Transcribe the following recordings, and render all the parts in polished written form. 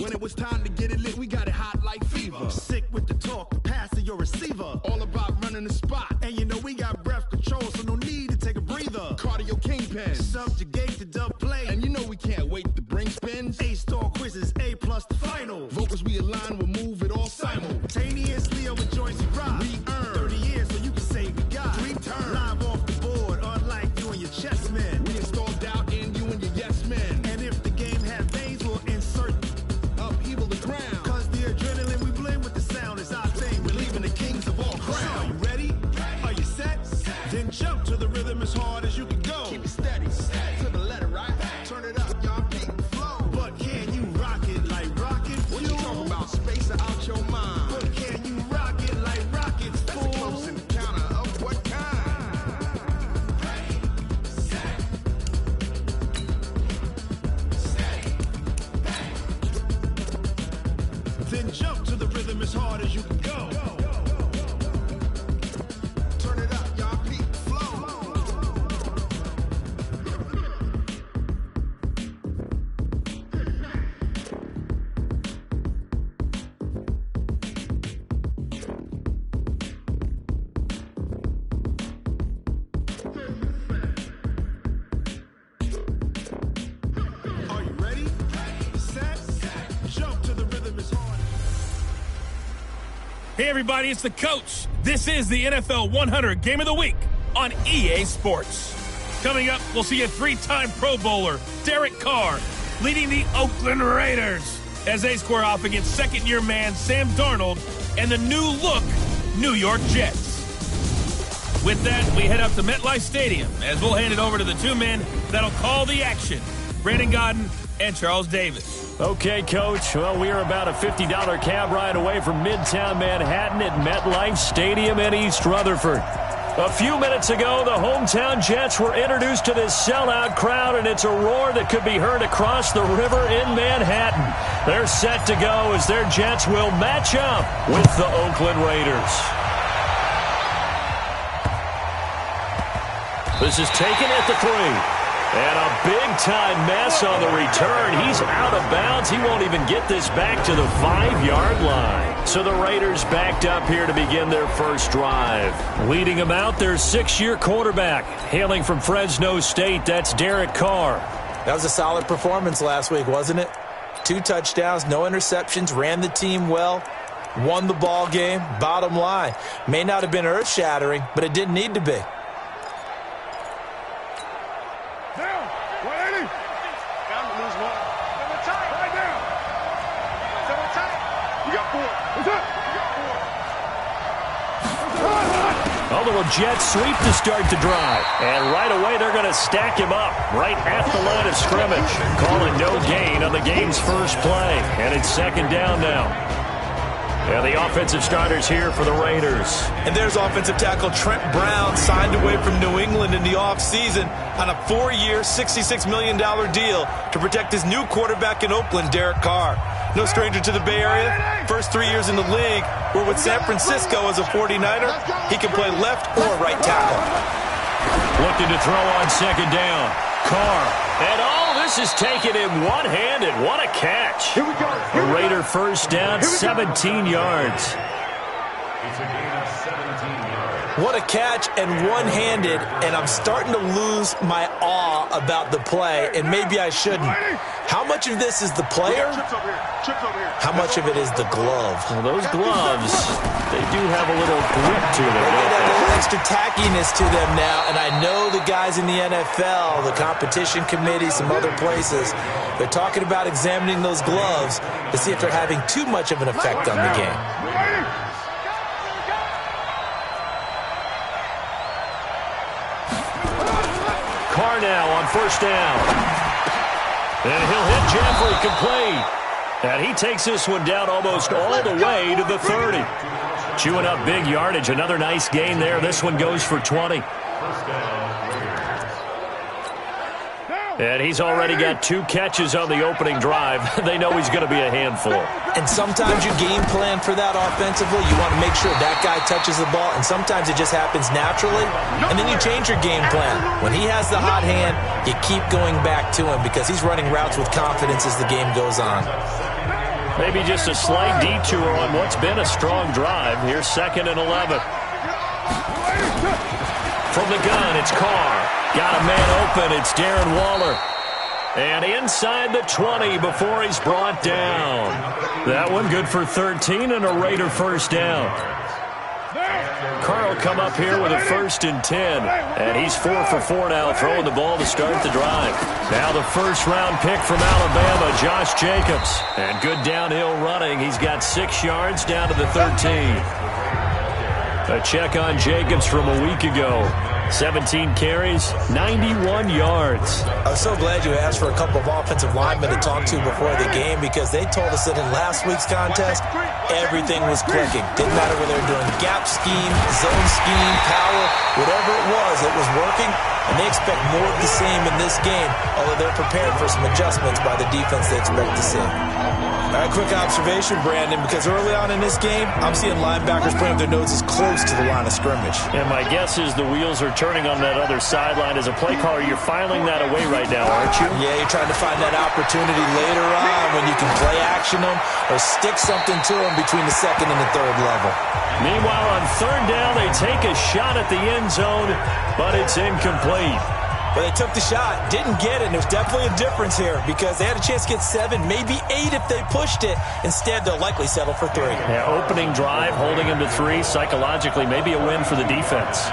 When it was time to get it lit, we got it hot like fever. Sick with the talk, the pass to your receiver. All about running the spot. And you know we got breath control, so no need to take a breather. Cardio kingpin. Subjugate the dub play. And you know we can't wait to bring spins. A-star quizzes, A+ the final. Vocals we align, we'll move it all simultaneously over joints we rock. We earn 30 years so you can say we got 3 turns. Live off the board, unlike you and your chess men. We install doubt in you and your yes men. And if the game had veins, we'll insert upheaval the ground. Cause the adrenaline we blend with the sound is our thing. We're leaving the kings of all crowns. Are you ready? Are you set? Then jump to the rhythm as hard as you can go. Keep it steady, to the letter, right? Turn it up, y'all, keep the flow. But can you rock it like rocket fuel? What you talking about? Space or out your mind? But can you rock it like rockets, That's fool? a close encounter of what kind? Then jump to the rhythm as hard as you can go. Turn it up, y'all, keep the flow. Are you ready? Set? Jump to the rhythm as hard. Hey, everybody, it's the coach. This is the NFL 100 Game of the Week on EA Sports. Coming up, we'll see a 3-time Pro Bowler, Derek Carr, leading the Oakland Raiders as they square off against second-year man Sam Darnold and the new-look New York Jets. With that, we head up to MetLife Stadium as we'll hand it over to the two men that'll call the action, Brandon Gaudin and Charles Davis. Okay, Coach. Well, we are about a $50 cab ride away from Midtown Manhattan at MetLife Stadium in East Rutherford. A few minutes ago, the hometown Jets were introduced to this sellout crowd, and it's a roar that could be heard across the river in Manhattan. They're set to go as their Jets will match up with the Oakland Raiders. This is taken at the 3. And a big-time mess on the return. He's out of bounds. He won't even get this back to the 5-yard line. So the Raiders backed up here to begin their first drive. Leading them out, their 6-year quarterback. Hailing from Fresno State, that's Derek Carr. That was a solid performance last week, wasn't it? 2 touchdowns, no interceptions, ran the team well, won the ball game. Bottom line, may not have been earth-shattering, but it didn't need to be. A little jet sweep to start the drive. And right away, they're going to stack him up right at the line of scrimmage. Calling no gain on the game's first play. And it's second down now. And the offensive starters here for the Raiders. And there's offensive tackle Trent Brown, signed away from New England in the offseason on a 4-year, $66 million deal to protect his new quarterback in Oakland, Derek Carr. No stranger to the Bay Area. First 3 years in the league, where with San Francisco as a 49er, he can play left or right tackle. Looking to throw on second down. Carr. And all this is taken in one-handed. What a catch. Here we go. A Raider first down, 17 yards. It's a gain of 17 yards. What a catch and one-handed, and I'm starting to lose my awe about the play, and maybe I shouldn't. How much of this is the player? How much of it is the glove? Well, those gloves, they do have a little grip to them. They got a little extra tackiness to them now, and I know the guys in the NFL, the competition committee, some other places, they're talking about examining those gloves to see if they're having too much of an effect on the game. Carr now on first down. And he'll hit Jeffrey complete. And he takes this one down almost all the way to the 30. Chewing up big yardage. Another nice gain there. This one goes for 20. And he's already got 2 catches on the opening drive. They know he's going to be a handful. And sometimes you game plan for that offensively. You want to make sure that guy touches the ball, and sometimes it just happens naturally. And then you change your game plan. When he has the hot hand, you keep going back to him because he's running routes with confidence as the game goes on. Maybe just a slight detour on what's been a strong drive. Here's 2nd and 11. From the gun, it's Carr. Got a man open. It's Darren Waller. And inside the 20 before he's brought down. That one good for 13 and a Raider first down. Carr will come up here with a 1st and 10. And he's 4 for 4 now, throwing the ball to start the drive. Now the first-round pick from Alabama, Josh Jacobs. And good downhill running. He's got 6 yards down to the 13. A check on Jacobs from a week ago. 17 carries, 91 yards. I'm so glad you asked for a couple of offensive linemen to talk to before the game, because they told us that in last week's contest, everything was clicking. Didn't matter whether they were doing gap scheme, zone scheme, power, whatever it was working. And they expect more of the same in this game, although they're prepared for some adjustments by the defense they expect to see. All right, quick observation, Brandon, because early on in this game, I'm seeing linebackers putting their noses close to the line of scrimmage. And my guess is the wheels are turning on that other sideline. As a play caller, you're filing that away right now, aren't you? Yeah, you're trying to find that opportunity later on when you can play action them or stick something to them between the 2nd and the 3rd level. Meanwhile, on 3rd down, they take a shot at the end zone, but it's incomplete. But they took the shot, didn't get it, and there's definitely a difference here because they had a chance to get 7, maybe 8 if they pushed it. Instead, they'll likely settle for 3. Yeah, opening drive, holding him to 3, psychologically, maybe a win for the defense.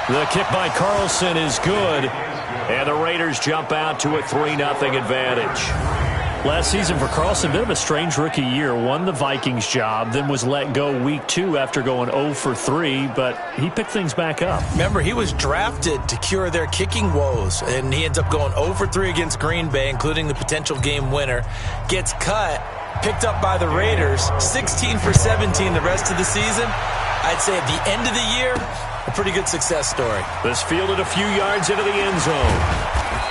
The kick by Carlson is good, and the Raiders jump out to a 3-0 advantage. Last season for Carlson, bit of a strange rookie year. Won the Vikings job, then was let go week 2 after going 0 for 3, but he picked things back up. Remember, he was drafted to cure their kicking woes, and he ends up going 0 for 3 against Green Bay, including the potential game winner. Gets cut, picked up by the Raiders, 16 for 17 the rest of the season. I'd say at the end of the year, a pretty good success story. This fielded a few yards into the end zone.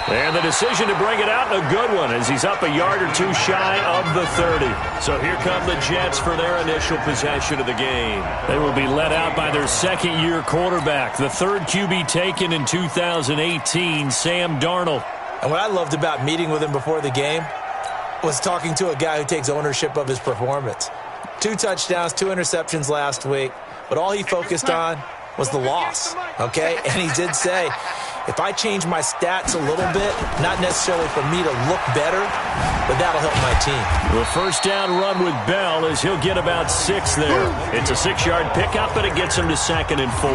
And the decision to bring it out, a good one, as he's up a yard or 2 shy of the 30. So here come the Jets for their initial possession of the game. They will be led out by their 2nd-year quarterback, the 3rd QB taken in 2018, Sam Darnold. And what I loved about meeting with him before the game was talking to a guy who takes ownership of his performance. 2 touchdowns, 2 interceptions last week, but all he focused on was the loss, okay? And he did say, if I change my stats a little bit, not necessarily for me to look better, but that'll help my team. The first down run with Bell is he'll get about 6 there. It's a 6-yard pickup, and it gets him to 2nd and 4.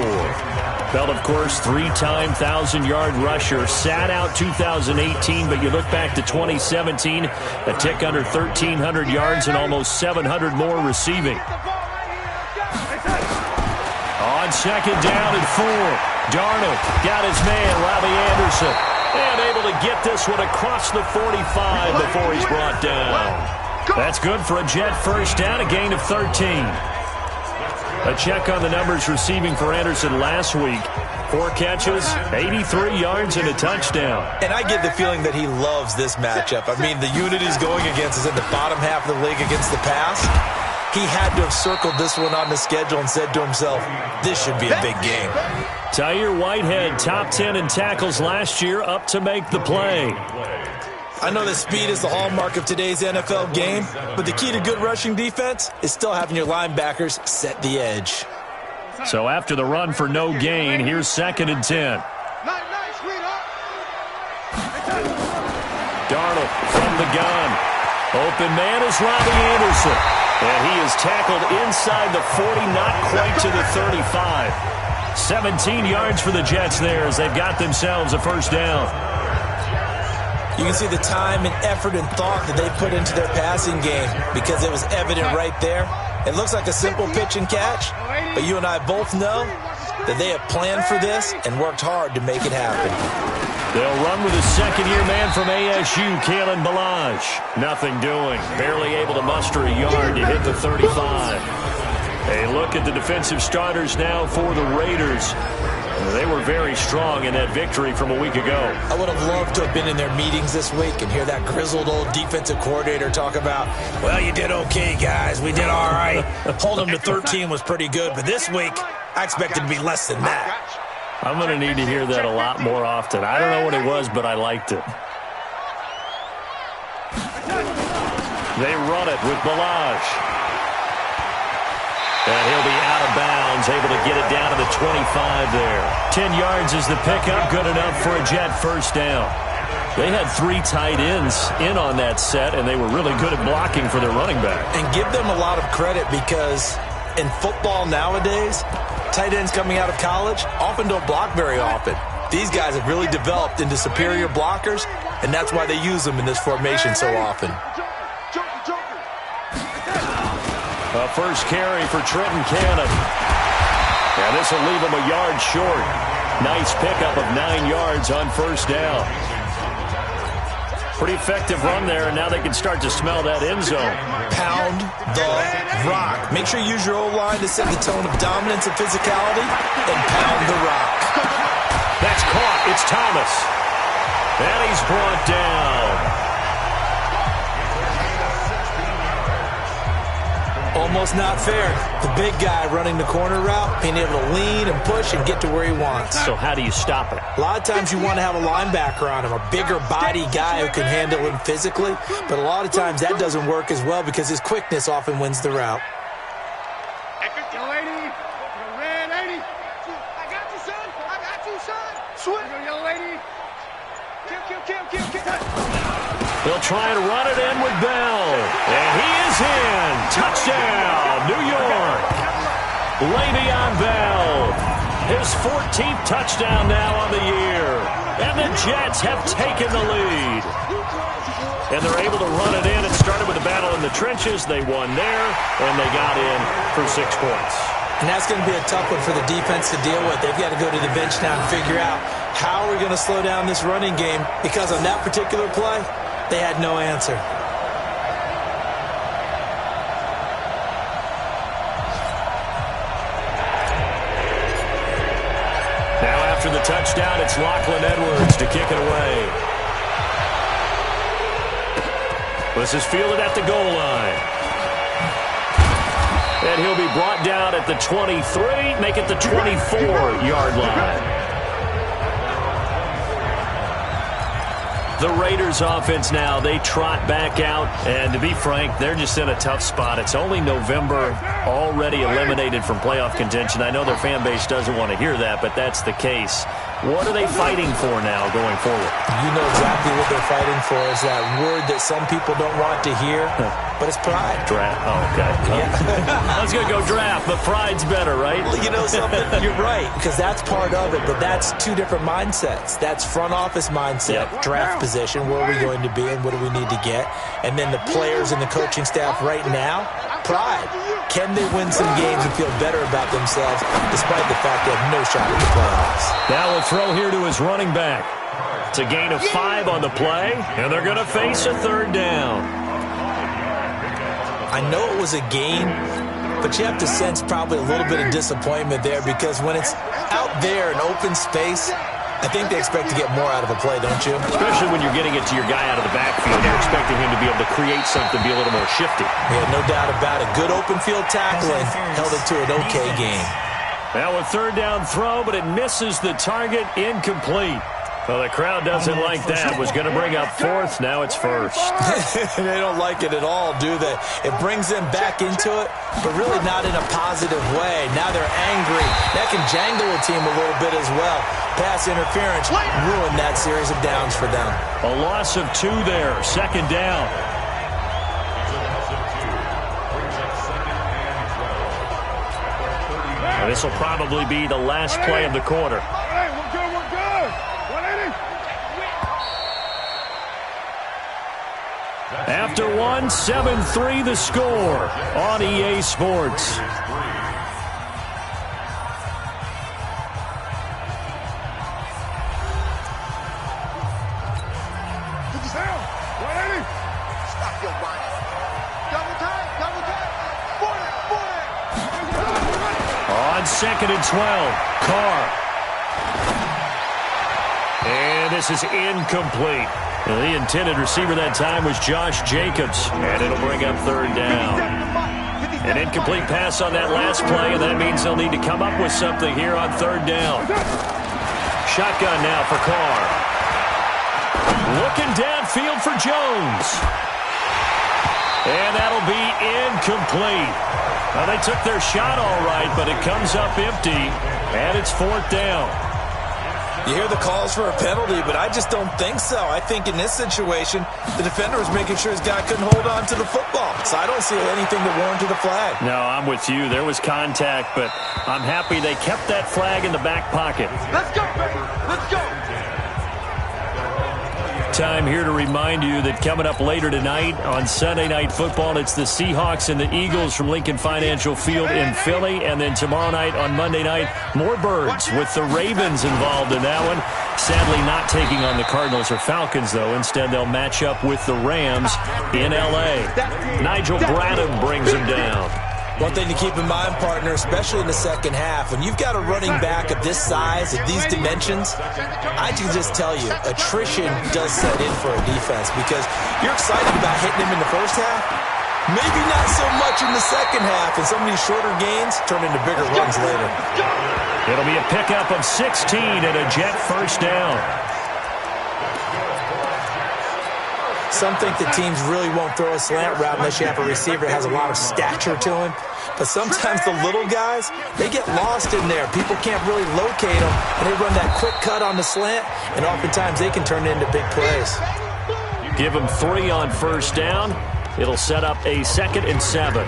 Bell, of course, 3-time 1,000-yard rusher. Sat out 2018, but you look back to 2017, a tick under 1,300 yards and almost 700 more receiving. On 2nd down and 4, Darnold got his man, Robbie Anderson, and able to get this one across the 45 before he's brought down. That's good for a Jet first down, a gain of 13. A check on the numbers receiving for Anderson last week. 4 catches, 83 yards, and a touchdown. And I get the feeling that he loves this matchup. I mean, the unit he's going against is in the bottom half of the league against the pass. He had to have circled this one on the schedule and said to himself, this should be a big game. Tahir Whitehead, top 10 in tackles last year, up to make the play. I know that speed is the hallmark of today's NFL game, but the key to good rushing defense is still having your linebackers set the edge. So after the run for no gain, here's 2nd and 10. Darnold from the gun. Open man is Robbie Anderson. And he is tackled inside the 40, not quite to the 35. 17 yards for the Jets there as they've got themselves a first down. You can see the time and effort and thought that they put into their passing game because it was evident right there. It looks like a simple pitch and catch, but you and I both know that they have planned for this and worked hard to make it happen. They'll run with a 2nd-year man from ASU, Kalen Ballage. Nothing doing. Barely able to muster a yard to hit the 35. A look at the defensive starters now for the Raiders. They were very strong in that victory from a week ago. I would have loved to have been in their meetings this week and hear that grizzled old defensive coordinator talk about, well, you did okay, guys. We did all right. Hold them to 13 was pretty good, but this week I expected to be less than that. I'm going to need to hear that a lot more often. I don't know what it was, but I liked it. They run it with Balazs. And he'll be out of bounds, able to get it down to the 25 there. 10 yards is the pickup, good enough for a Jet first down. They had 3 tight ends in on that set, and they were really good at blocking for their running back. And give them a lot of credit because in football nowadays, tight ends coming out of college often don't block very often. These guys have really developed into superior blockers, and that's why they use them in this formation so often. A first carry for Trenton Cannon. And this will leave him a yard short. Nice pickup of 9 yards on first down. Pretty effective run there, and now they can start to smell that end zone. Pound the rock. Make sure you use your O-line to set the tone of dominance and physicality, and pound the rock. That's caught. It's Thomas. And he's brought down. Almost not fair. The big guy running the corner route, being able to lean and push and get to where he wants. So how do you stop it? A lot of times you want to have a linebacker on him, a bigger body guy who can handle him physically, but a lot of times that doesn't work as well because his quickness often wins the route. Young lady, red lady. I got you, son. I got you, son. Swing. Young lady. Kill. They'll try to run it in with Bell. And he is in. Touchdown, New York. Le'Veon Bell. His 14th touchdown now on the year. And the Jets have taken the lead. And they're able to run it in. It started with a battle in the trenches. They won there, and they got in for 6 points. And that's going to be a tough one for the defense to deal with. They've got to go to the bench now and figure out how are we going to slow down this running game, because on that particular play, they had no answer. Now after the touchdown, it's Lachlan Edwards to kick it away. This is fielded at the goal line. And he'll be brought down at the 23, make it the 24-yard line. The Raiders offense now, they trot back out, and to be frank, they're just in a tough spot. It's only November, already eliminated from playoff contention. I know their fan base doesn't want to hear that, but that's the case. What are they fighting for now going forward? You know exactly what they're fighting for is that word that some people don't want to hear, but it's pride. Draft. Oh, okay. I was going to go draft, but pride's better, right? Well, you know something? You're right, because that's part of it, but that's 2 different mindsets. That's front office mindset, draft position, where are we going to be and what do we need to get? And then the players and the coaching staff right now, pride. Can they win some games and feel better about themselves despite the fact they have no shot at the playoffs? Now a throw here to his running back. It's a gain of 5 on the play, and they're going to face a 3rd down. I know it was a gain, but you have to sense probably a little bit of disappointment there, because when it's out there in open space, I think they expect to get more out of a play, don't you? Especially when you're getting it to your guy out of the backfield. You're expecting him to be able to create something, be a little more shifty. Yeah, no doubt about it. Good open field tackling held it to an okay game. Now a 3rd down throw, but it misses the target, incomplete. Well, the crowd doesn't like that. Was going to bring up 4th. Now it's 1st. They don't like it at all, do they? It brings them back into it, but really not in a positive way. Now they're angry. That can jangle a team a little bit as well. Pass interference ruined that series of downs for them. A loss of 2 there. 2nd down. And this will probably be the last play of the quarter. After 1, 7-3 the score on EA Sports. Stop your whining. Double time. On 2nd and 12, Carr. And this is incomplete. The intended receiver that time was Josh Jacobs, and it'll bring up 3rd down. An incomplete pass on that last play, and that means they'll need to come up with something here on 3rd down. Shotgun now for Carr. Looking downfield for Jones. And that'll be incomplete. Well, they took their shot all right, but it comes up empty, and it's 4th down. You hear the calls for a penalty, but I just don't think so. I think in this situation, the defender was making sure his guy couldn't hold on to the football. So I don't see anything that warranted a flag. No, I'm with you. There was contact, but I'm happy they kept that flag in the back pocket. Let's go, baby. Let's go. Time here to remind you that coming up later tonight on Sunday Night Football, it's the Seahawks and the Eagles from Lincoln Financial Field in Philly. And then tomorrow night on Monday night, more Birds with the Ravens involved in that one. Sadly not taking on the Cardinals or Falcons, though. Instead, they'll match up with the Rams in L.A. Nigel Bradham brings them down. One thing to keep in mind, partner, especially in the second half, when you've got a running back of this size, of these dimensions, I can just tell you, attrition does set in for a defense because you're excited about hitting him in the first half. Maybe not so much in the second half, and some of these shorter gains turn into bigger runs later. It'll be a pickup of 16 and a Jet first down. Some think that teams really won't throw a slant route unless you have a receiver that has a lot of stature to him. But sometimes the little guys, they get lost in there. People can't really locate them, and they run that quick cut on the slant, and oftentimes they can turn it into big plays. Give them 3 on first down. It'll set up a 2nd and 7.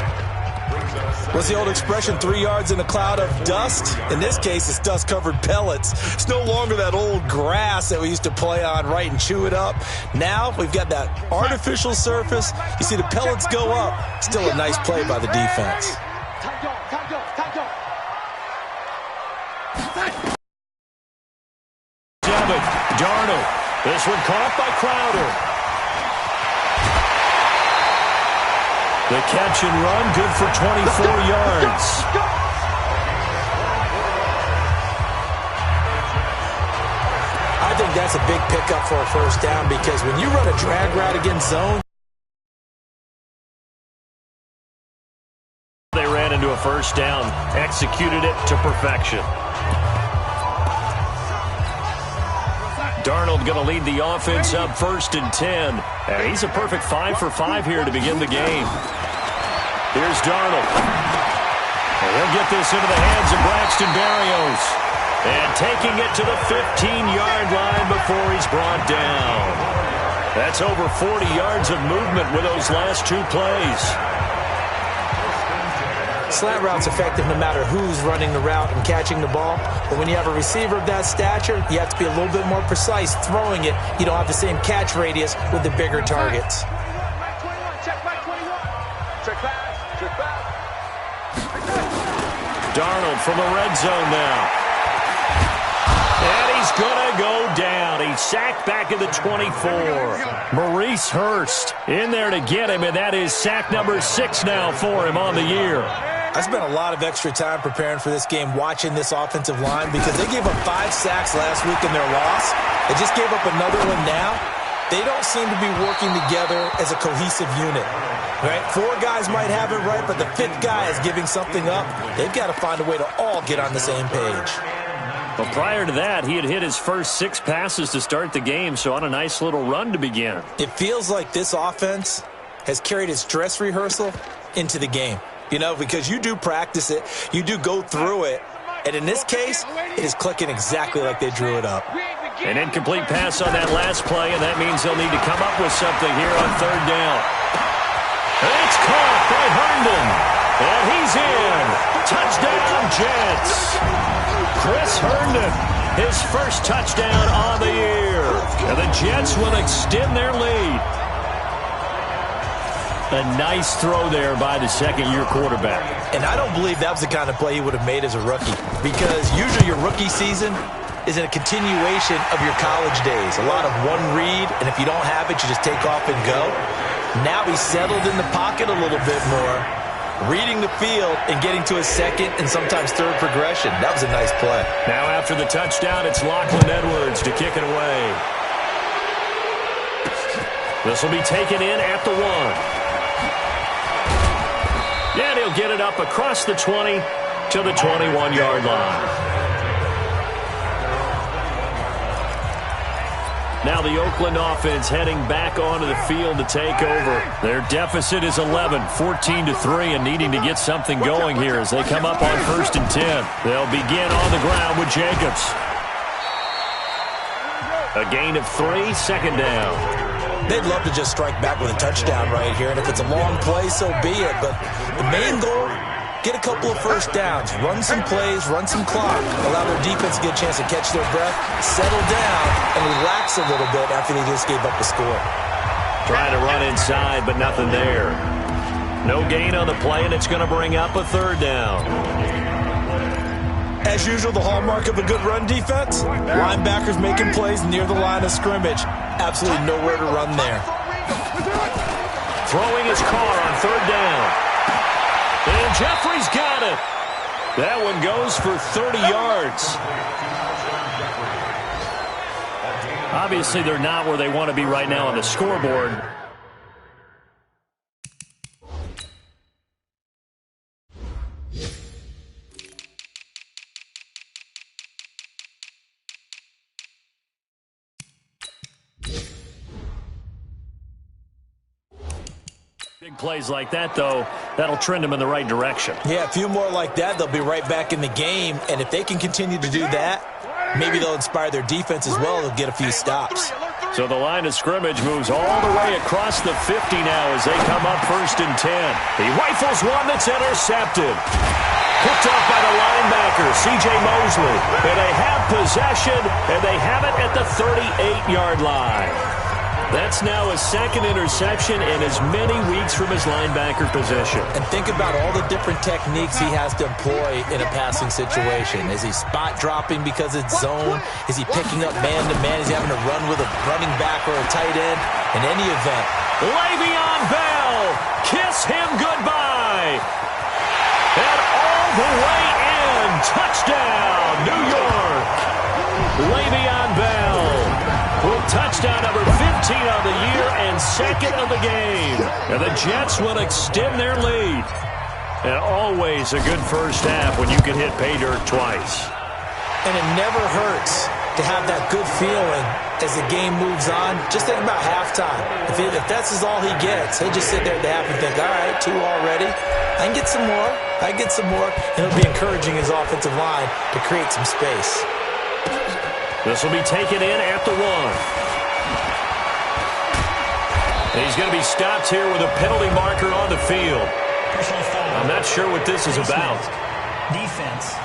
What's the old expression, 3 yards in a cloud of dust? In this case, it's dust-covered pellets. It's no longer that old grass that we used to play on, right, and chew it up. Now we've got that artificial surface. You see the pellets go up. Still a nice play by the defense. Darnold. This one caught by Crowder. The catch and run, good for 24 yards. I think that's a big pickup for a first down because when you run a drag route against zone, they ran into a first down, executed it to perfection. Darnold going to lead the offense up 1st and 10. And he's a perfect 5 for 5 here to begin the game. Here's Darnold. And he'll get this into the hands of Braxton Berrios. And taking it to the 15-yard line before he's brought down. That's over 40 yards of movement with those last 2 plays. Slant route's effective no matter who's running the route and catching the ball. But when you have a receiver of that stature, you have to be a little bit more precise throwing it. You don't have the same catch radius with the bigger targets. Darnold from the red zone now. And he's going to go down. He's sacked back at the 24. Maurice Hurst in there to get him, and that is sack number 6 now for him on the year. I spent a lot of extra time preparing for this game watching this offensive line because they gave up 5 sacks last week in their loss. They just gave up another one now. They don't seem to be working together as a cohesive unit. Right? 4 guys might have it right, but the 5th guy is giving something up. They've got to find a way to all get on the same page. Well, prior to that, he had hit his first 6 passes to start the game, so on a nice little run to begin. It feels like this offense has carried its dress rehearsal into the game. You know, because you do practice it, you do go through it, and in this case, it is clicking exactly like they drew it up. An incomplete pass on that last play, and that means they'll need to come up with something here on 3rd down. And it's caught by Herndon, and he's in. Touchdown, Jets. Chris Herndon, his first touchdown on the year. And the Jets will extend their lead. A nice throw there by the second-year quarterback. And I don't believe that was the kind of play he would have made as a rookie because usually your rookie season is a continuation of your college days. A lot of one read, and if you don't have it, you just take off and go. Now he's settled in the pocket a little bit more, reading the field and getting to his 2nd and sometimes 3rd progression. That was a nice play. Now after the touchdown, it's Lachlan Edwards to kick it away. This will be taken in at the 1. And he'll get it up across the 20 to the 21-yard line. Now the Oakland offense heading back onto the field to take over. Their deficit is 11, 14-3, and needing to get something going here as they come up on 1st and 10. They'll begin on the ground with Jacobs. A gain of 3, 2nd down. They'd love to just strike back with a touchdown right here, and if it's a long play, so be it. But the main goal, get a couple of first downs, run some plays, run some clock, allow their defense to get a chance to catch their breath, settle down, and relax a little bit after they just gave up the score. Trying to run inside, but nothing there. No gain on the play, and it's going to bring up a 3rd down. As usual, the hallmark of a good run defense, linebackers making plays near the line of scrimmage. Absolutely nowhere to run there. Throwing his car on 3rd down. And Jeffrey's got it. That one goes for 30 yards. Obviously, they're not where they want to be right now on the scoreboard. Big plays like that, though, that'll trend them in the right direction. Yeah, a few more like that, they'll be right back in the game. And if they can continue to do that, maybe they'll inspire their defense as well. They'll get a few stops. So the line of scrimmage moves all the way across the 50 now as they come up 1st and 10. He rifles one that's intercepted. Picked off by the linebacker, C.J. Mosley. And they have possession, and they have it at the 38-yard line. That's now a 2nd interception in as many weeks from his linebacker position. And think about all the different techniques he has to employ in a passing situation. Is he spot dropping because it's zone? Is he picking up man-to-man? Is he having to run with a running back or a tight end? In any event. Le'Veon Bell, kiss him goodbye. And all the way in, touchdown, New York. Le'Veon Bell with touchdown number 15 of the year and 2nd of the game. And the Jets will extend their lead. And always a good first half when you can hit pay dirt twice. And it never hurts to have that good feeling as the game moves on. Just think about halftime. If that's all he gets, he'll just sit there at the half and think, all right, 2 already. I can get some more. I can get some more. And it'll be encouraging his offensive line to create some space. This will be taken in at the 1. And he's going to be stopped here with a penalty marker on the field. I'm not sure what this is about. Defense.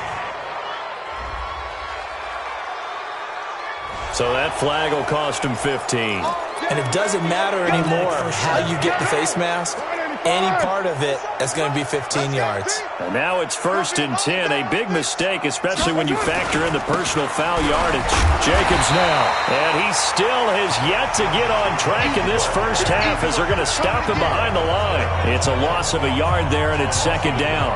So that flag will cost him 15. And it doesn't matter anymore how you get the face mask. Any part of it, that's going to be 15 yards. And now it's 1st and 10. A big mistake, especially when you factor in the personal foul yardage. Jacobs now. And he still has yet to get on track in this first half as they're going to stop him behind the line. It's a loss of a yard there, and it's 2nd down.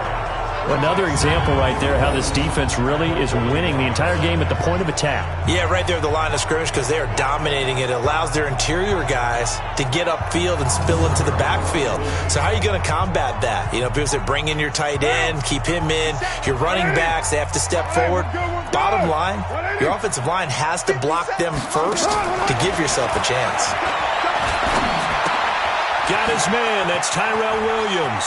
Another example right there how this defense really is winning the entire game at the point of attack. Yeah, right there at the line of scrimmage because they are dominating it. It allows their interior guys to get upfield and spill into the backfield. So how are you going to combat that? You know, because they bring in your tight end, keep him in. Your running backs, they have to step forward. Bottom line, your offensive line has to block them first to give yourself a chance. Got his man. That's Tyrell Williams.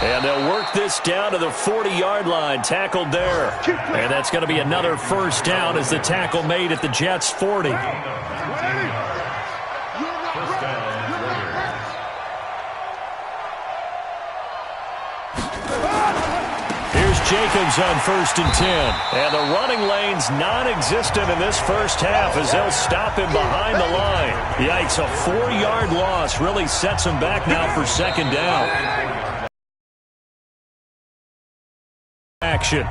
And they'll work this down to the 40-yard line, tackled there. And that's going to be another first down as the tackle made at the Jets' 40. Here's Jacobs on 1st and 10. And the running lane's non-existent in this first half as they'll stop him behind the line. Yikes, a 4-yard loss really sets him back now for 2nd down. Action.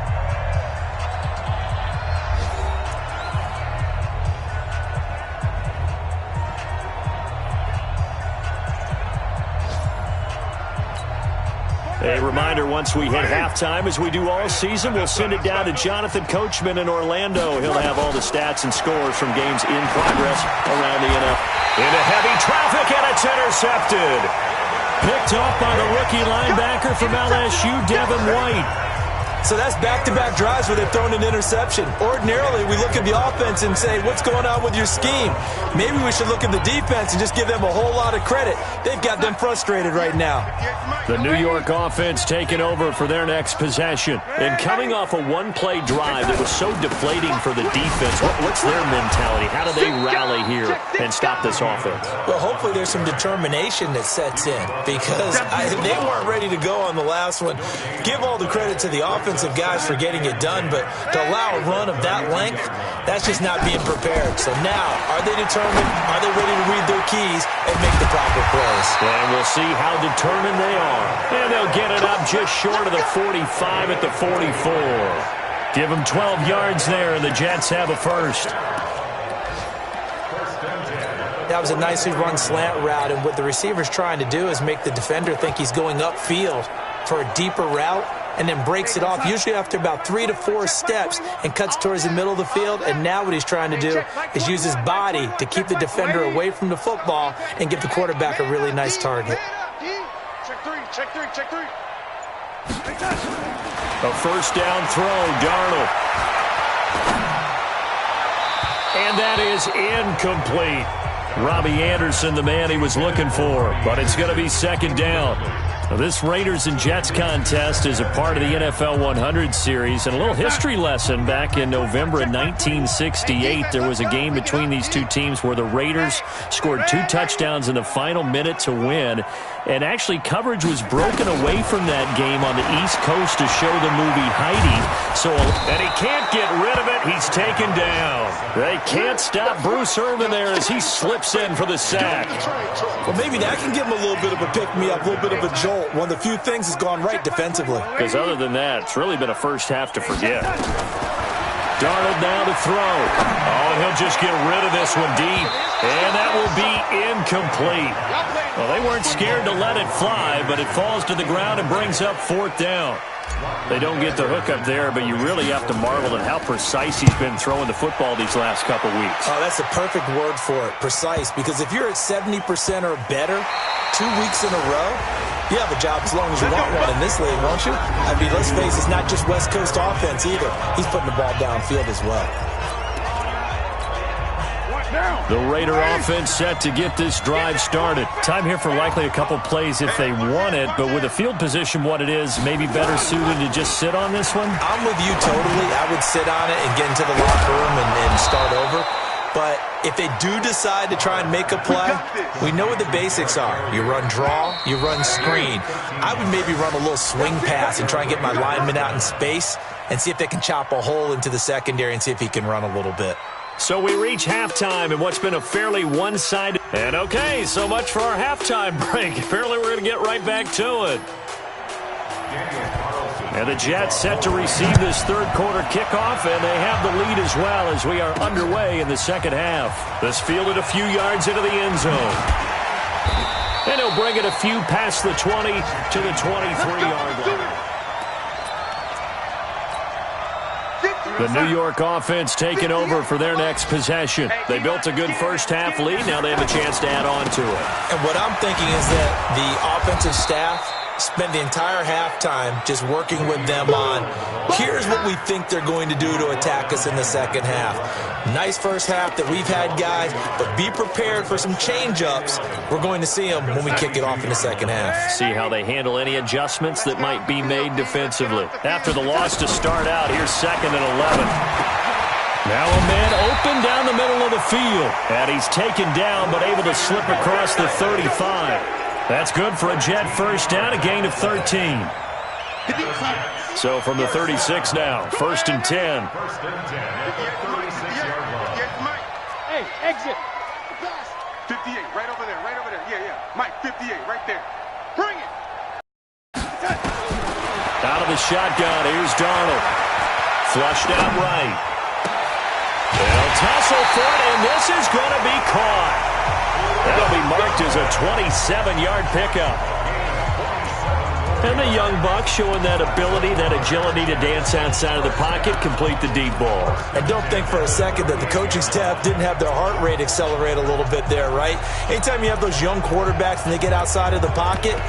A reminder, once we hit halftime, as we do all season, we'll send it down to Jonathan Coachman in Orlando. He'll have all the stats and scores from games in progress around the NFL. Into heavy traffic, and it's intercepted. Picked off by the rookie linebacker from LSU, Devin White. So that's back-to-back drives where they've thrown an interception. Ordinarily, we look at the offense and say, what's going on with your scheme? Maybe we should look at the defense and just give them a whole lot of credit. They've got them frustrated right now. The New York offense taking over for their next possession. And coming off a one-play drive that was so deflating for the defense, what's their mentality? How do they rally here and stop this offense? Well, hopefully there's some determination that sets in because they weren't ready to go on the last one. Give all the credit to the offensive guys for getting it done, but to allow a run of that length, that's just not being prepared. So now, are they determined? Are they ready to read their keys and make the proper plays? And we'll see how determined they are. And they'll get it up just short of the 45 at the 44. Give them 12 yards there, and the Jets have a first. That was a nicely run slant route, and what the receiver's trying to do is make the defender think he's going upfield for a deeper route, and then breaks it off, usually after about 3 to 4 steps, and cuts towards the middle of the field. And now what he's trying to do is use his body to keep the defender away from the football and give the quarterback a really nice target. Check three. A first down throw, Darnold. And that is incomplete. Robbie Anderson, the man he was looking for, but it's going to be second down. Now, this Raiders and Jets contest is a part of the NFL 100 series, and a little history lesson. Back in November of 1968, there was a game between these two teams where the Raiders scored 2 touchdowns in the final minute to win, and actually coverage was broken away from that game on the East Coast to show the movie Heidi. And he can't get rid of it. He's taken down. They can't stop Bruce Irvin there as he slips in for the sack. Well, maybe that can give him a little bit of a pick-me-up, a little bit of a jolt. One of the few things has gone right defensively. Because other than that, it's really been a first half to forget. Darnold now to throw. Oh, and he'll just get rid of this one deep. And that will be incomplete. Well, they weren't scared to let it fly, but it falls to the ground and brings up 4th down. They don't get the hook up there, but you really have to marvel at how precise he's been throwing the football these last couple weeks. Oh, that's a perfect word for it, precise, because if you're at 70% or better 2 weeks in a row, you have a job as long as you want one in this league, won't you? I mean, let's face it, it's not just West Coast offense either. He's putting the ball downfield as well. The Raider offense set to get this drive started. Time here for likely a couple plays if they want it, but with the field position what it is, maybe better suited to just sit on this one? I'm with you totally. I would sit on it and get into the locker room and start over. But if they do decide to try and make a play, we know what the basics are. You run draw, you run screen. I would maybe run a little swing pass and try and get my lineman out in space and see if they can chop a hole into the secondary and see if he can run a little bit. So we reach halftime in what's been a fairly one-sided. And okay, so much for our halftime break. Apparently we're going to get right back to it. And the Jets set to receive this third quarter kickoff, and they have the lead as well as we are underway in the second half. This fielded a few yards into the end zone. And he'll bring it a few past the 20 to the 23-yard line. The New York offense taking over for their next possession. They built a good first half lead. Now they have a chance to add on to it. And what I'm thinking is that the offensive staff spend the entire halftime just working with them on, here's what we think they're going to do to attack us in the second half. Nice first half that we've had, guys, but be prepared for some change-ups. We're going to see them when we kick it off in the second half. See how they handle any adjustments that might be made defensively. After the loss to start out, here's 2nd and 11. Now a man open down the middle of the field. And he's taken down but able to slip across the 35. That's good for a Jet first down, a gain of 13. So from the 36 now, 1st and 10. Hey, exit. 58, right over there. Yeah. Mike, 58, right there. Bring it. Out of the shotgun, here's Darnold. Flushed out right. They'll tussle for it, and this is going to be caught. That'll be marked as a 27-yard pickup. And the young buck showing that ability, that agility to dance outside of the pocket, complete the deep ball. And don't think for a second that the coaching staff didn't have their heart rate accelerate a little bit there, right? Anytime you have those young quarterbacks and they get outside of the pocket,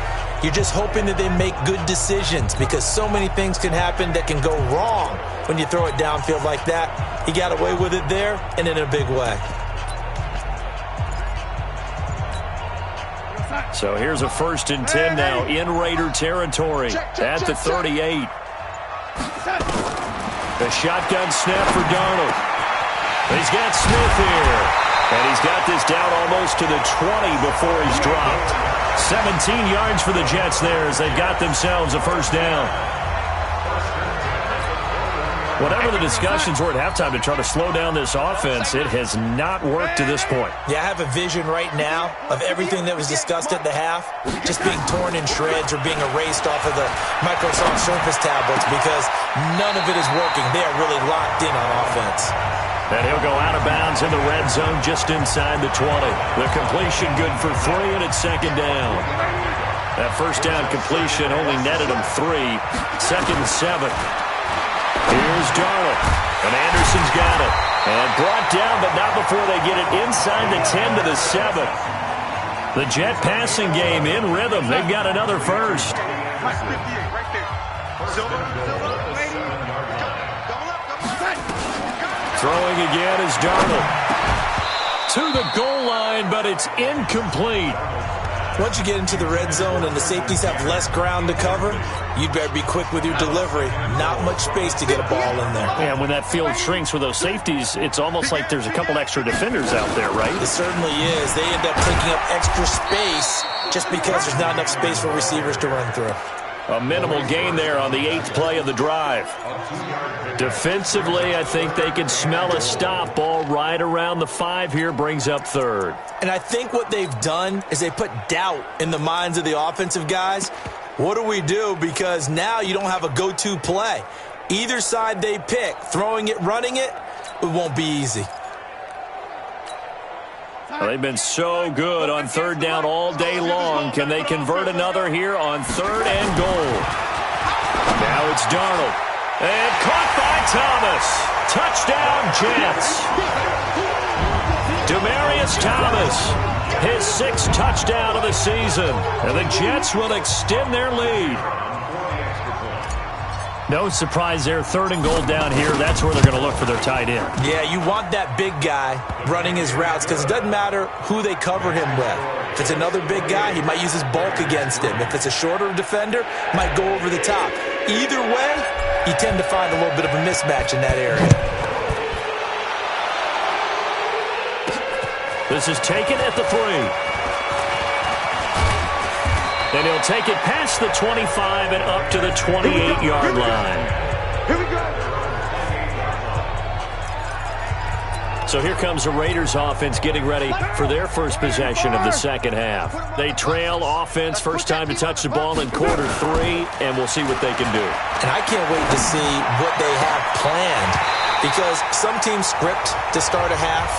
You're just hoping that they make good decisions because so many things can happen that can go wrong when you throw it downfield like that. He got away with it there and in a big way. So here's a 1st and 10 now in Raider territory at the 38. The shotgun snap for Darnold. He's got Smith here. And he's got this down almost to the 20 before he's dropped. 17 yards for the Jets there as they've got themselves a 1st down. Whatever the discussions were at halftime to try to slow down this offense, it has not worked to this point. Yeah, I have a vision right now of everything that was discussed at the half just being torn in shreds or being erased off of the Microsoft Surface tablets because none of it is working. They are really locked in on offense. And he'll go out of bounds in the red zone just inside the 20. The completion good for 3, and it's 2nd down. That 1st down completion only netted him 3. 2nd and 7. Here's Darnold. And Anderson's got it. And brought down, but not before they get it inside the 10 to the 7. The Jet passing game in rhythm. They've got another 1st. Throwing again is Darnold. To the goal line, but it's incomplete. Once you get into the red zone and the safeties have less ground to cover, you better be quick with your delivery. Not much space to get a ball in there. And when that field shrinks with those safeties, it's almost like there's a couple extra defenders out there, right? It certainly is. They end up taking up extra space just because there's not enough space for receivers to run through. A minimal gain there on the 8th play of the drive. Defensively, I think they can smell a stop. Ball right around the 5 here, brings up 3rd. And I think what they've done is they put doubt in the minds of the offensive guys. What do we do? Because now you don't have a go-to play. Either side they pick, throwing it, running it, it won't be easy. Well, they've been so good on 3rd down all day long. Can they convert another here on 3rd and goal? Now it's Darnold. And caught by Thomas. Touchdown, Jets. Demaryius Thomas, his 6th touchdown of the season. And the Jets will extend their lead. No surprise there, 3rd and goal down here. That's where they're going to look for their tight end. Yeah, you want that big guy running his routes because it doesn't matter who they cover him with. If it's another big guy, he might use his bulk against him. If it's a shorter defender, might go over the top. Either way, you tend to find a little bit of a mismatch in that area. This is taken at the 3. And he'll take it past the 25 and up to the 28-yard line. Here we go. So here comes the Raiders offense getting ready for their first possession of the 2nd half. They trail offense, first time to touch the ball in quarter 3, and we'll see what they can do. And I can't wait to see what they have planned because some teams script to start a half.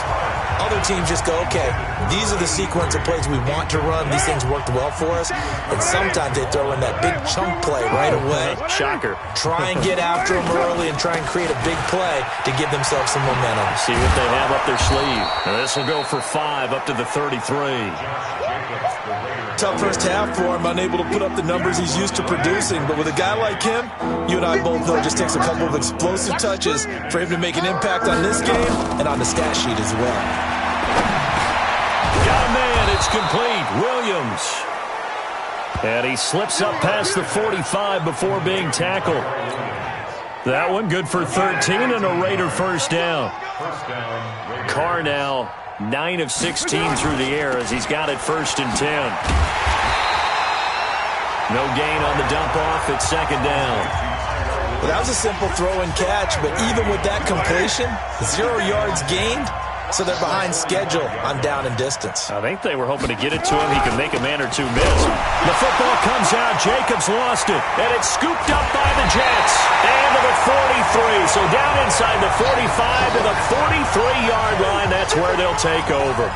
Other teams just go, okay, these are the sequence of plays we want to run. These things worked well for us. And sometimes they throw in that big chunk play right away. Shocker. Try and get after them early and try and create a big play to give themselves some momentum. See what they have up their sleeve. And this will go for 5 up to the 33. Tough first half for him, unable to put up the numbers he's used to producing. But with a guy like him, you and I both know it just takes a couple of explosive touches for him to make an impact on this game and on the stat sheet as well. Got a man, it's complete. Williams. And he slips up past the 45 before being tackled. That one good for 13 and a Raider 1st down. Carr now 9 of 16 through the air as he's got it 1st and 10. No gain on the dump off. It's 2nd down. Well, that was a simple throw and catch, but even with that completion, 0 yards gained. So they're behind schedule on down and distance. I think they were hoping to get it to him. He could make a man or two miss. The football comes out. Jacobs lost it. And it's scooped up by the Jets. And to the 43. So down inside the 45 to the 43-yard line. That's where they'll take over.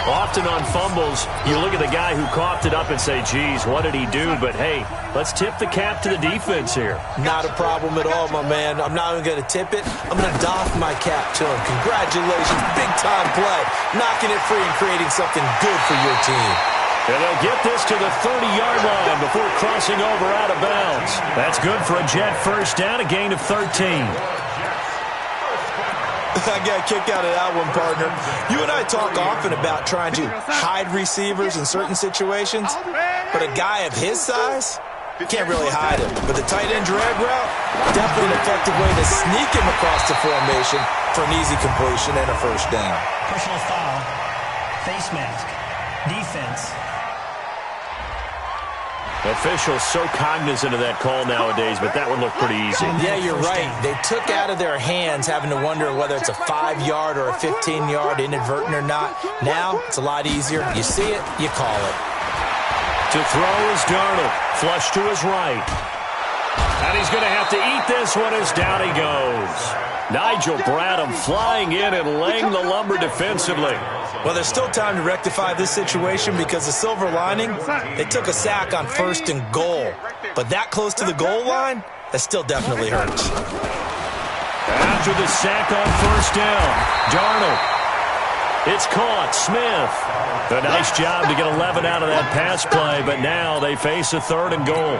Often on fumbles, you look at the guy who coughed it up and say, geez, what did he do? But, hey, let's tip the cap to the defense here. Not a problem at all, my man. I'm not even going to tip it. I'm going to doff my cap to him. Congratulations. Big-time play. Knocking it free and creating something good for your team. And they'll get this to the 30-yard line before crossing over out of bounds. That's good for a Jet first down, a gain of 13. I got a kick out of that one, partner. You and I talk often about trying to hide receivers in certain situations, but a guy of his size, you can't really hide him. But the tight end drag route, definitely an effective way to sneak him across the formation for an easy completion and a first down. Personal foul, face mask, defense. Officials so cognizant of that call nowadays, but that one looked pretty easy. Yeah, you're right. They took out of their hands having to wonder whether it's a 5-yard or a 15-yard, inadvertent or not. Now, it's a lot easier. You see it, you call it. To throw is Darnold. Flush to his right. And he's going to have to eat this one as down he goes. Nigel Bradham flying in and laying the lumber defensively. Well, there's still time to rectify this situation because the silver lining, they took a sack on 1st and goal. But that close to the goal line, that still definitely hurts. After the sack on 1st down, Darnold. It's caught. Smith. A nice job to get 11 out of that pass play, but now they face a 3rd and goal.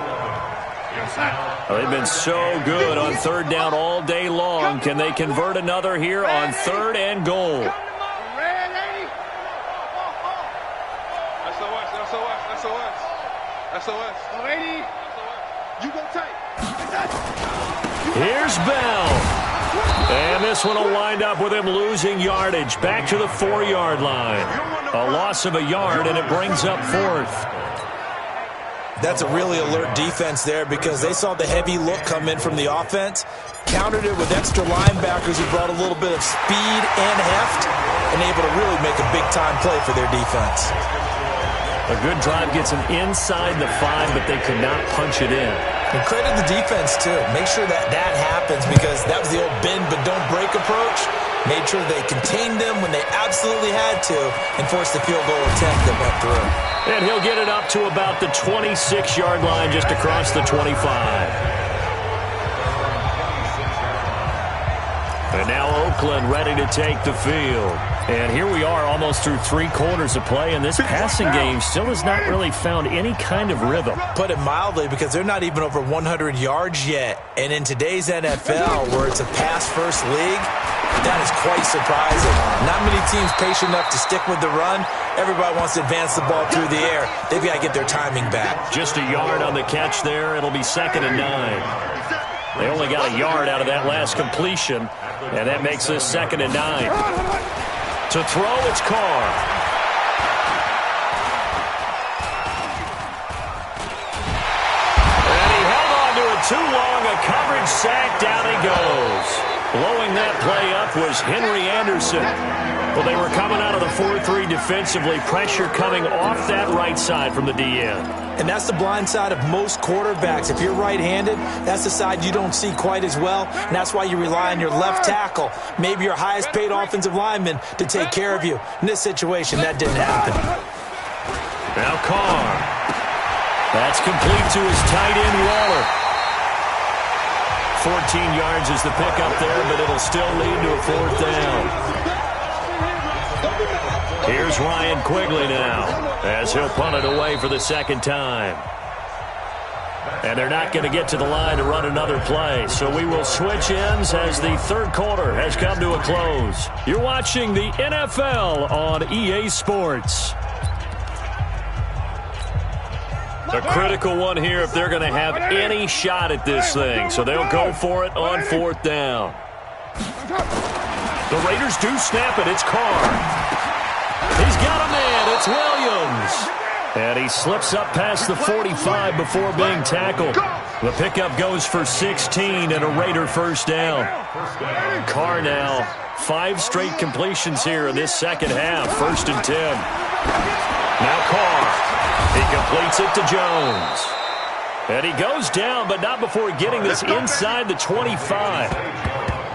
They've been so good on 3rd down all day long. Can they convert another here on 3rd and goal? Here's Bell. And this one will wind up with him losing yardage. Back to the 4-yard line. A loss of a yard, and it brings up 4th. That's a really alert defense there because they saw the heavy look come in from the offense, countered it with extra linebackers who brought a little bit of speed and heft, and able to really make a big-time play for their defense. A good drive gets them inside the 5, but they could not punch it in. And credit the defense, too. Make sure that happens because that was the old bend but don't break approach. Made sure they contained them when they absolutely had to and forced the field goal attempt that went through. And he'll get it up to about the 26-yard line just across the 25. And now Oakland ready to take the field. And here we are almost through 3 quarters of play, and this passing game still has not really found any kind of rhythm. Put it mildly, because they're not even over 100 yards yet. And in today's NFL, where it's a pass-first league, that is quite surprising. Not many teams patient enough to stick with the run. Everybody wants to advance the ball through the air. They've got to get their timing back. Just a yard on the catch there. It'll be 2nd and 9. They only got a yard out of that last completion, and that makes this 2nd and 9. To throw, it's Carr. And he held on to it too long. A coverage sack. Down he goes. Blowing that play up was Henry Anderson. Well, they were coming out of the 4-3 defensively. Pressure coming off that right side from the DN. And that's the blind side of most quarterbacks. If you're right-handed, that's the side you don't see quite as well. And that's why you rely on your left tackle, maybe your highest-paid offensive lineman, to take care of you. In this situation, that didn't happen. Now Carr. That's complete to his tight end, Waller. 14 yards is the pickup there, but it'll still lead to a 4th down. Here's Ryan Quigley now, as he'll punt it away for the 2nd time. And they're not going to get to the line to run another play, so we will switch ends as the 3rd quarter has come to a close. You're watching the NFL on EA Sports. A critical one here if they're going to have any shot at this thing. So they'll go for it on 4th down. The Raiders do snap it. It's Carr. He's got a man. It's Williams. And he slips up past the 45 before being tackled. The pickup goes for 16 and a Raider first down. Carr now, 5 straight completions here in this 2nd half. 1st and 10. Now Carr. He completes it to Jones. And he goes down, but not before getting this inside the 25.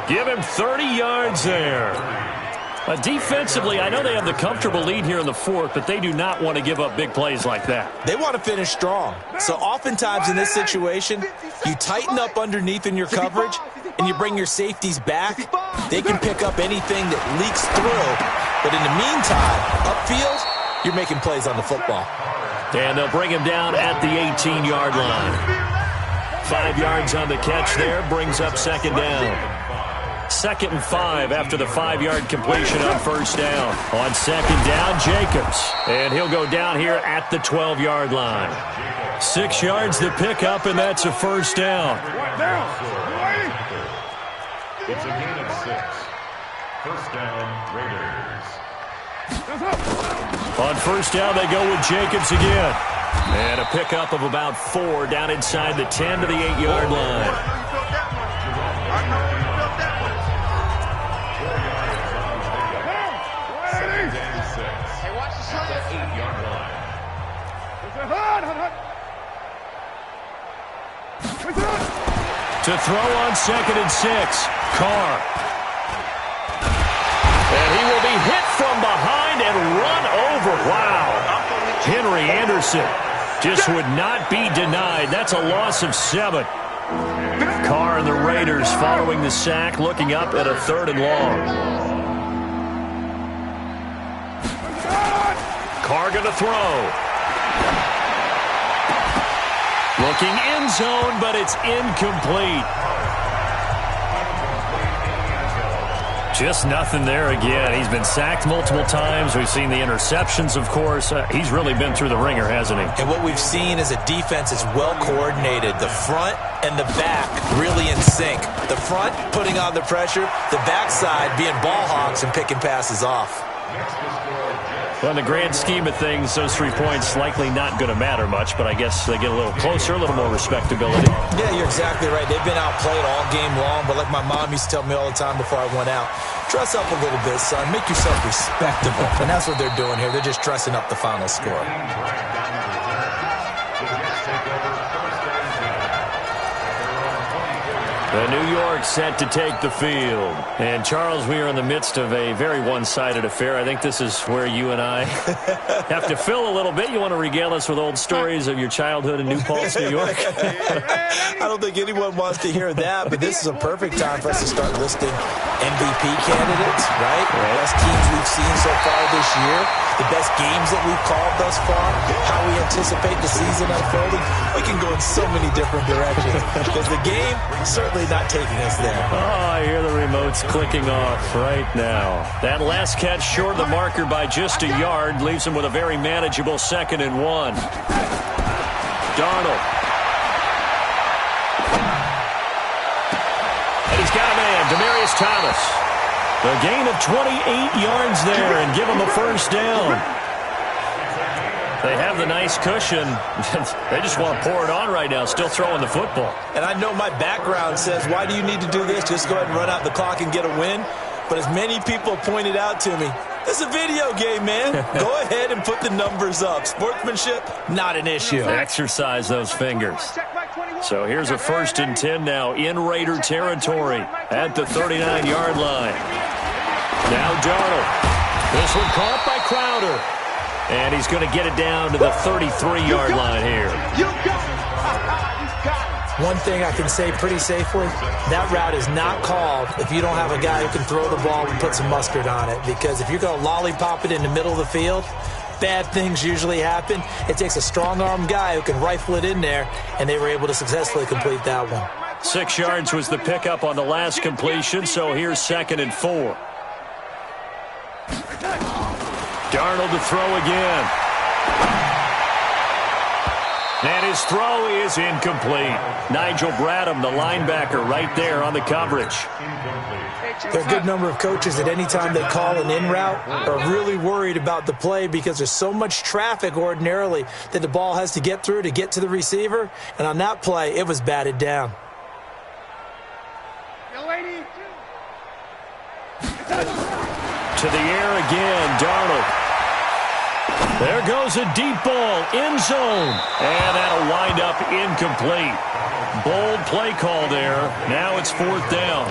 Give him 30 yards there. Defensively, I know they have the comfortable lead here in the 4th, but they do not want to give up big plays like that. They want to finish strong. So oftentimes in this situation, you tighten up underneath in your coverage, and you bring your safeties back. They can pick up anything that leaks through. But in the meantime, upfield, you're making plays on the football. And they'll bring him down at the 18-yard line. 5 yards on the catch there, brings up second down. 2nd and 5 after the 5-yard completion on first down. On second down, Jacobs. And he'll go down here at the 12-yard line. 6 yards to pick up, and that's a first down. It's a gain of 6. First down, Raiders. On first down, they go with Jacobs again. And a pickup of about 4 down inside the 10 to the 8-yard line. To throw on 2nd and 6, Carr. And he will be hit from behind and run over. Wow. Henry Anderson just would not be denied. That's a loss of 7. Carr and the Raiders following the sack, looking up at a 3rd and long. Carr going to throw. Looking end zone, but it's incomplete. Just nothing there again. He's been sacked multiple times. We've seen the interceptions, of course. He's really been through the ringer, hasn't he? And what we've seen is a defense that's well coordinated. The front and the back really in sync. The front putting on the pressure, the backside being ball hawks and picking passes off. Well, in the grand scheme of things, those 3 points likely not going to matter much, but I guess they get a little closer, a little more respectability. Yeah, you're exactly right. They've been outplayed all game long, but like my mom used to tell me all the time before I went out, dress up a little bit, son. Make yourself respectable. And that's what they're doing here. They're just dressing up the final score. The New York set to take the field. And, Charles, we are in the midst of a very one-sided affair. I think this is where you and I have to fill a little bit. You want to regale us with old stories of your childhood in New Paltz, New York? I don't think anyone wants to hear that, but this is a perfect time for us to start listing MVP candidates, right? The best teams we've seen so far this year, the best games that we've called thus far, how we anticipate the season unfolding. We can go in so many different directions because the game certainly not taking us there. Oh, I hear the remotes clicking off right now. That last catch short of the marker by just a yard leaves him with a very manageable 2nd and 1. Darnold. And he's got a man, Demaryius Thomas. A gain of 28 yards there and give him a first down. They have the nice cushion. They just want to pour it on right now, still throwing the football. And I know my background says, why do you need to do this? Just go ahead and run out the clock and get a win. But as many people pointed out to me, this is a video game, man. Go ahead and put the numbers up. Sportsmanship, not an issue. Exercise those fingers. So here's a 1st and 10 now in Raider territory at the 39-yard line. Now Darnold. This one caught by Crowder. And he's going to get it down to the 33-yard line here. One thing I can say pretty safely, that route is not called if you don't have a guy who can throw the ball and put some mustard on it. Because if you're going to lollipop it in the middle of the field, bad things usually happen. It takes a strong-arm guy who can rifle it in there, and they were able to successfully complete that one. 6 yards was the pickup on the last completion, so here's 2nd and 4. Darnold to throw again. And his throw is incomplete. Nigel Bradham, the linebacker, right there on the coverage. There are a good number of coaches at any time they call an in route are really worried about the play because there's so much traffic ordinarily that the ball has to get through to get to the receiver. And on that play, it was batted down. To the air again, Darnold. There goes a deep ball, end zone, and that'll wind up incomplete. Bold play call there. Now it's 4th down.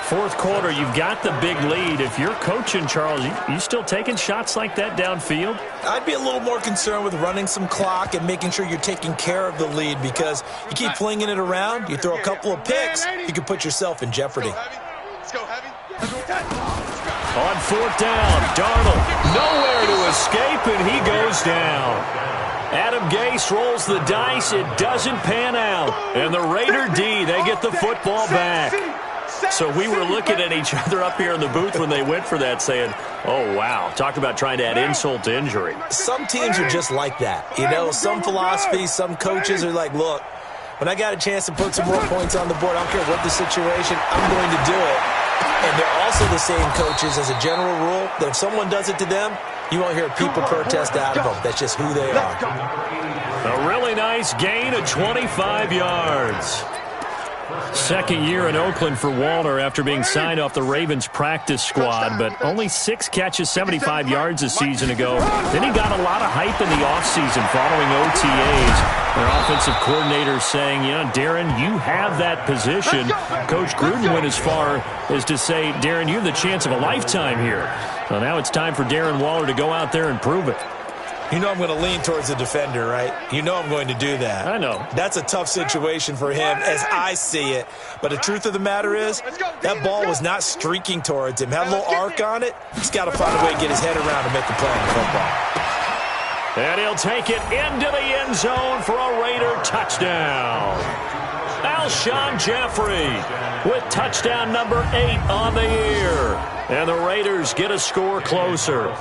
4th quarter, you've got the big lead. If you're coaching, Charles, you still taking shots like that downfield? I'd be a little more concerned with running some clock and making sure you're taking care of the lead because you keep flinging it around, you throw a couple of picks, you can put yourself in jeopardy. Let's go, Heavy. On 4th down, Darnold nowhere to escape, and he goes down. Adam Gase rolls the dice. It doesn't pan out. And the Raider D, they get the football back. So we were looking at each other up here in the booth when they went for that saying, oh, wow, talk about trying to add insult to injury. Some teams are just like that. You know, some philosophies, some coaches are like, look, when I got a chance to put some more points on the board, I don't care what the situation, I'm going to do it. And they're also the same coaches as a general rule that if someone does it to them, you won't hear people protest out of them. That's just who they are. A really nice gain of 25 yards. Second year in Oakland for Walter after being signed off the Ravens practice squad, but only 6 catches, 75 yards a season ago. Then he got a lot of hype in the offseason following OTAs. Their offensive coordinator saying, you know, Darren, you have that position. Coach Gruden went as far as to say, Darren, you have the chance of a lifetime here. So now it's time for Darren Waller to go out there and prove it. You know I'm going to lean towards the defender, right? You know I'm going to do that. I know. That's a tough situation for him as I see it. But the truth of the matter is, that ball was not streaking towards him. Had a little arc on it. He's got to find a way to get his head around and make a play on the football. And he'll take it into the end zone for a Raider touchdown. Alshon Jeffrey with touchdown number 8 on the year. And the Raiders get a score closer.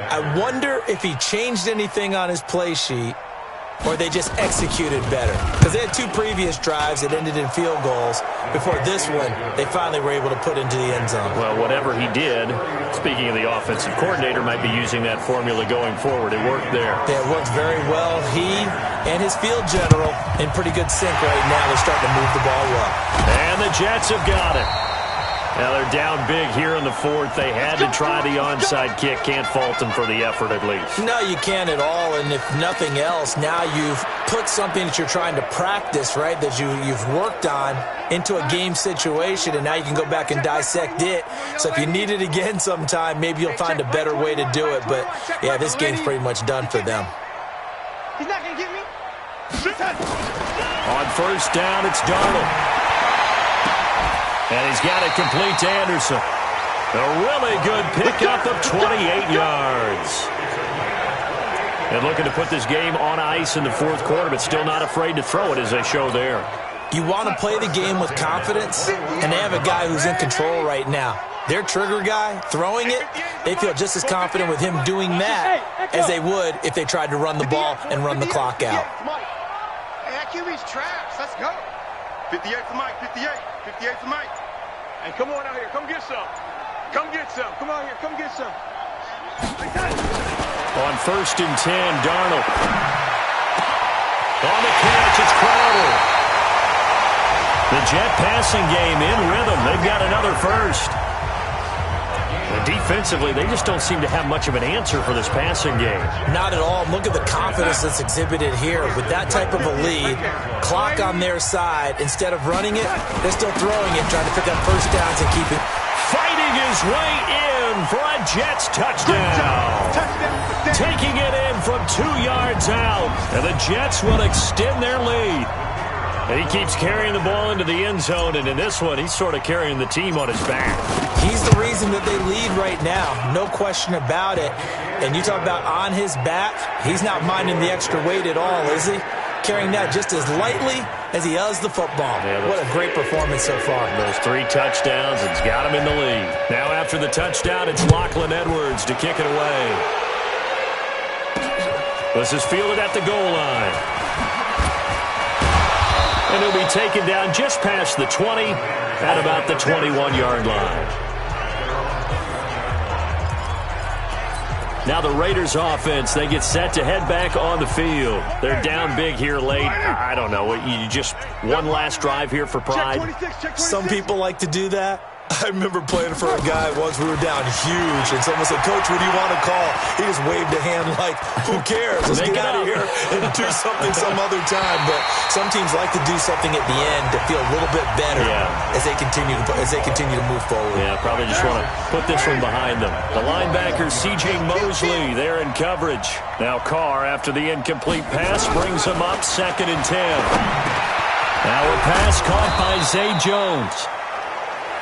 I wonder if he changed anything on his play sheet or they just executed better. Because they had 2 previous drives that ended in field goals. Before this one, they finally were able to put into the end zone. Well, whatever he did, speaking of the offensive coordinator, might be using that formula going forward. It worked there. Yeah, it worked very well. He and his field general in pretty good sync right now. They're starting to move the ball well. And the Jets have got it. Now they're down big here in the 4th. They had to try the onside kick. Can't fault them for the effort at least. No, you can't at all. And if nothing else, now you've put something that you're trying to practice, right, that you've worked on into a game situation, and now you can go back and dissect it. So if you need it again sometime, maybe you'll find a better way to do it. But, yeah, this game's pretty much done for them. He's not going to get me. On 1st down, it's Darnold. And he's got it complete to Anderson. A really good pickup of 28 yards. And looking to put this game on ice in the 4th quarter, but still not afraid to throw it as they show there. You want to play the game with confidence, and they have a guy who's in control right now. Their trigger guy, throwing it, they feel just as confident with him doing that as they would if they tried to run the ball and run the clock out. Hey, that QB's trash. Let's go. 58 for Mike, 58. 58 for Mike. Hey, come on out here. Come get some. Come get some. Come on here. Come get some. On 1st and 10, Darnold. On the catch, it's Crowder. The Jet passing game in rhythm. They've got another first. And defensively, they just don't seem to have much of an answer for this passing game. Not at all. Look at the confidence that's exhibited here. With that type of a lead, clock on their side, instead of running it, they're still throwing it, trying to pick up first downs and keep it. Fighting his way in for a Jets touchdown. Taking it in from 2 yards out. And the Jets will extend their lead. And he keeps carrying the ball into the end zone, and in this one, he's sort of carrying the team on his back. He's the reason that they lead right now, no question about it. And you talk about on his back, he's not minding the extra weight at all, is he? Carrying that just as lightly as he does the football. Yeah, what a great performance so far. Those 3 touchdowns, it's got him in the lead. Now after the touchdown, it's Lachlan Edwards to kick it away. This is fielded at the goal line. And he'll be taken down just past the 20 at about the 21-yard line. Now the Raiders offense, they get set to head back on the field. They're down big here late. I don't know. You just one last drive here for pride. Some people like to do that. I remember playing for a guy once. We were down huge, and someone said, "Coach, what do you want to call?" He just waved a hand like, "Who cares? Let's get out of here and do something some other time." But some teams like to do something at the end to feel a little bit better as they continue to move forward. Yeah, probably just want to put this one behind them. The linebacker C.J. Mosley there in coverage. Now Carr, after the incomplete pass, brings him up 2nd and 10. Now a pass caught by Zay Jones.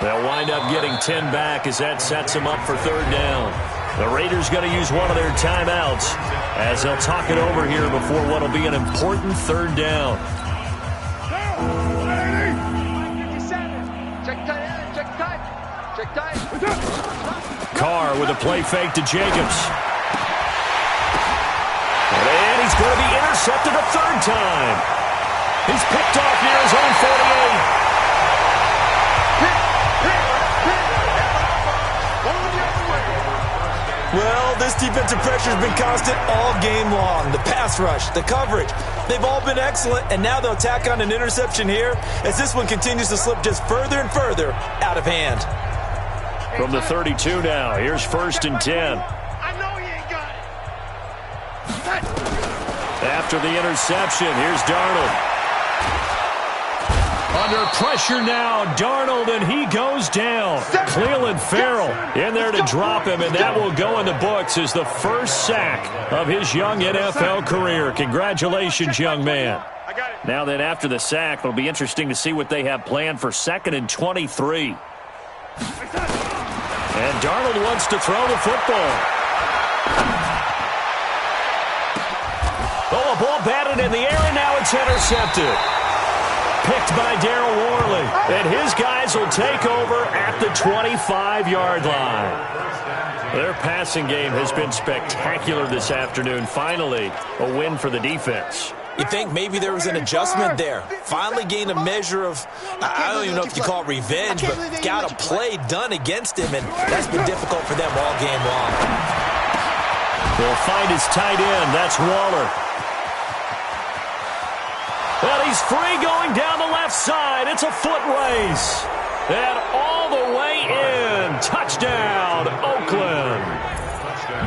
They'll wind up getting 10 back as that sets them up for third down. The Raiders going to use one of their timeouts as they'll talk it over here before what will be an important third down. Carr with a play fake to Jacobs. And he's going to be intercepted a third time. He's picked off near his own 48. Well, this defensive pressure has been constant all game long. The pass rush, the coverage, they've all been excellent, and now they'll tack on an interception here as this one continues to slip just further and further out of hand. From the 32 now, here's 1st and 10. I know he ain't got it. After the interception, here's Darnold. Under pressure now, Darnold, and he goes down. Clelin Ferrell in there to drop him, and that will go in the books as the first sack of his young NFL career. Congratulations, young man. Now then, after the sack, it'll be interesting to see what they have planned for 2nd and 23. And Darnold wants to throw the football. Oh, a ball batted in the air, and now it's intercepted. Picked by Daryl Worley. And his guys will take over at the 25-yard line. Their passing game has been spectacular this afternoon. Finally, a win for the defense. You think maybe there was an adjustment there. Finally gained a measure of, I don't even know if you call it revenge, but got a play done against him, and that's been difficult for them all game long. They'll find his tight end. That's Waller. Well, he's free going down the left side. It's a foot race. And all the way in. Touchdown, Oakland.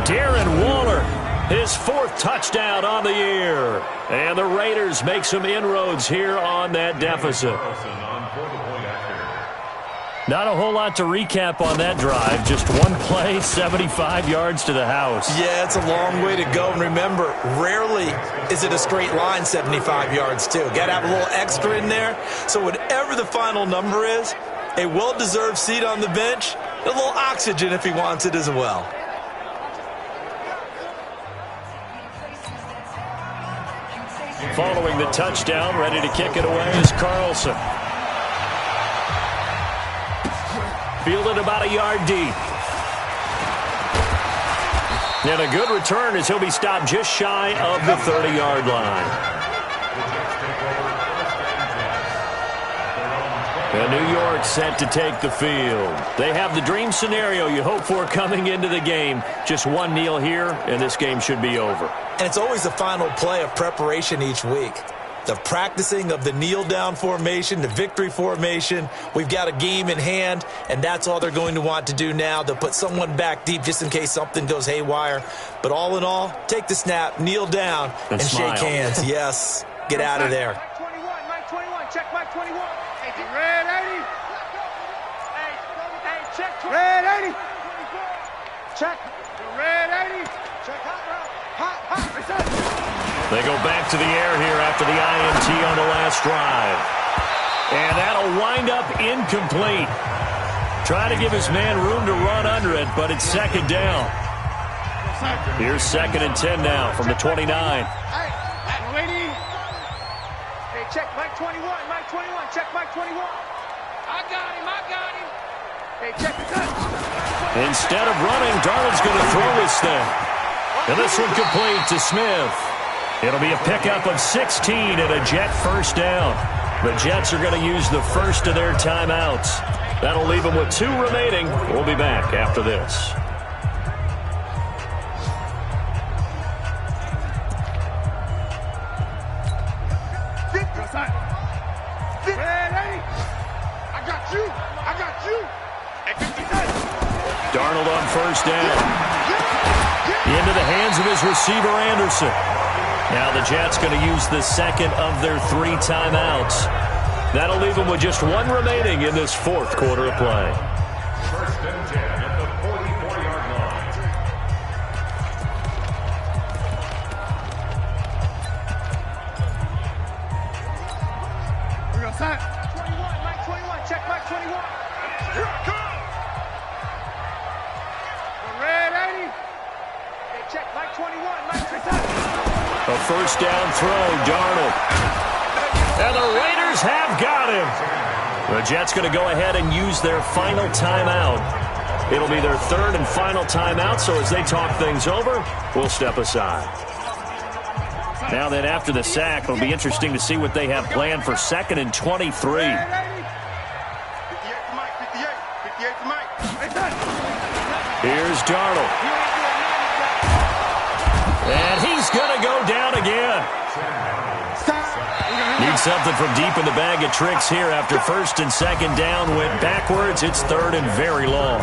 Darren Waller, his 4th touchdown on the year. And the Raiders make some inroads here on that deficit. Not a whole lot to recap on that drive. Just one play, 75 yards to the house. Yeah, it's a long way to go. And remember, rarely is it a straight line 75 yards, too. Got to have a little extra in there. So whatever the final number is, a well-deserved seat on the bench, a little oxygen if he wants it as well. Following the touchdown, ready to kick it away is Carlson. Fielded about a yard deep. And a good return as he'll be stopped just shy of the 30-yard line. And New York set to take the field. They have the dream scenario you hope for coming into the game. Just one kneel here, and this game should be over. And it's always the final play of preparation each week. The practicing of the kneel-down formation, the victory formation. We've got a game in hand, and that's all they're going to want to do now. They'll put someone back deep just in case something goes haywire. But all in all, take the snap, kneel down, and shake hands. Yes, get out of there. Mike 21, check Mike 21. Hey, red 80. Hey, check 20. Red 80. Check. Red 80. Check hot. They go back to the air here after the INT on the last drive. And that'll wind up incomplete. Trying to give his man room to run under it, but it's 2nd down. Here's 2nd and 10 now from the 29. Hey, check Mike 21, check Mike 21. I got him. Hey, check the touch. Instead of running, Darnold's going to throw this thing. And this one complete to Smith. It'll be a pickup of 16 and a Jet first down. The Jets are going to use the first of their timeouts. That'll leave them with 2 remaining. We'll be back after this. I got you. Darnold on first down. Into the hands of his receiver, Anderson. Now the Jets going to use the 2nd of their 3 timeouts. That'll leave them with just 1 remaining in this 4th quarter of play. 1st and 10 at the 44-yard line. We're going to sign. 21, Mike 21, check Mike 21. A first down throw, Darnold. And the Raiders have got him. The Jets going to go ahead and use their final timeout. It'll be their third and final timeout, so as they talk things over, we'll step aside. Now then, after the sack, it'll be interesting to see what they have planned for 2nd and 23. 58 to Mike, 58 to Mike. Here's Darnold. And he's going to go down again. Need something from deep in the bag of tricks here after 1st and 2nd down. Went backwards. It's 3rd and very long.